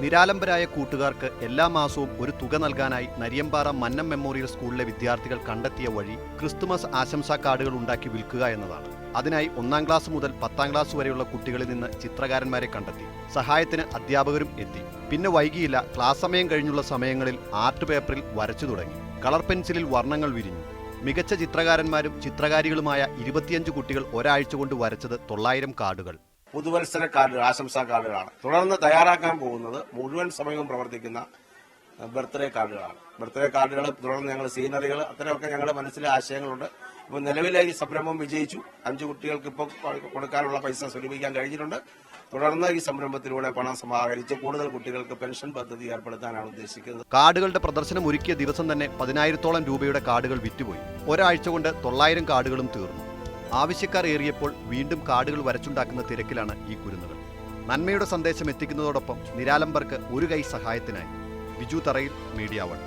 നിരാലംബരായ കൂട്ടുകാർക്ക് എല്ലാ മാസവും ഒരു തുക നൽകാനായി നരിയമ്പാറ മന്നം മെമ്മോറിയൽ സ്കൂളിലെ വിദ്യാർത്ഥികൾ കണ്ടെത്തിയ വഴി ക്രിസ്തുമസ് ആശംസാ കാർഡുകൾ ഉണ്ടാക്കി വിൽക്കുക എന്നതാണ്. അതിനായി 1-ാം ക്ലാസ് മുതൽ 10-ാം ക്ലാസ് വരെയുള്ള കുട്ടികളിൽ നിന്ന് ചിത്രകാരന്മാരെ കണ്ടെത്തി. സഹായത്തിന് അധ്യാപകരും എത്തി. പിന്നെ വൈകിയില്ല, ക്ലാസ് സമയം കഴിഞ്ഞുള്ള സമയങ്ങളിൽ ആർട്ട് പേപ്പറിൽ വരച്ചു തുടങ്ങി. കളർ പെൻസിലിൽ വർണ്ണങ്ങൾ വിരിഞ്ഞു. മികച്ച ചിത്രകാരന്മാരും ചിത്രകാരികളുമായ 25 കുട്ടികൾ ഒരാഴ്ച കൊണ്ട് വരച്ചത് 900 കാർഡുകൾ. പുതുവത്സര കാർഡുകൾ, ആശംസാ കാർഡുകളാണ്. തുടർന്ന് തയ്യാറാക്കാൻ പോകുന്നത് മുഴുവൻ സമയവും പ്രവർത്തിക്കുന്ന ബർത്ത്ഡേ കാർഡുകളാണ്. ബർത്ത്ഡേ കാർഡുകൾ തുടർന്ന് ഞങ്ങൾ സീനറികൾ, അത്തരമൊക്കെ ഞങ്ങളുടെ മനസ്സിലെ ആശയങ്ങളുണ്ട്. ഇപ്പോൾ നിലവിലെ ഈ സംരംഭം വിജയിച്ചു. 5 കുട്ടികൾക്ക് ഇപ്പോൾ കൊടുക്കാനുള്ള പൈസ സ്വരൂപിക്കാൻ കഴിഞ്ഞിട്ടുണ്ട്. തുടർന്ന് ഈ സംരംഭത്തിലൂടെ പണം സമാഹരിച്ച് കൂടുതൽ കുട്ടികൾക്ക് പെൻഷൻ പദ്ധതി ഏർപ്പെടുത്താനാണ് ഉദ്ദേശിക്കുന്നത്. കാർഡുകളുടെ പ്രദർശനം ഒരുക്കിയ ദിവസം തന്നെ 10,000-ഓളം രൂപയുടെ കാർഡുകൾ വിറ്റുപോയി. ഒരാഴ്ച കൊണ്ട് 900 കാർഡുകളും തീർന്നു. ആവശ്യക്കാർ ഏറിയപ്പോൾ വീണ്ടും കാർഡുകൾ വരച്ചുണ്ടാക്കുന്ന തിരക്കിലാണ് ഈ കുരുന്നുകൾ. നന്മയുടെ സന്ദേശം എത്തിക്കുന്നതോടൊപ്പം നിരാലംബർക്ക് ഒരു കൈ സഹായത്തിനായി. ബിജു തറയിൽ, മീഡിയ 1.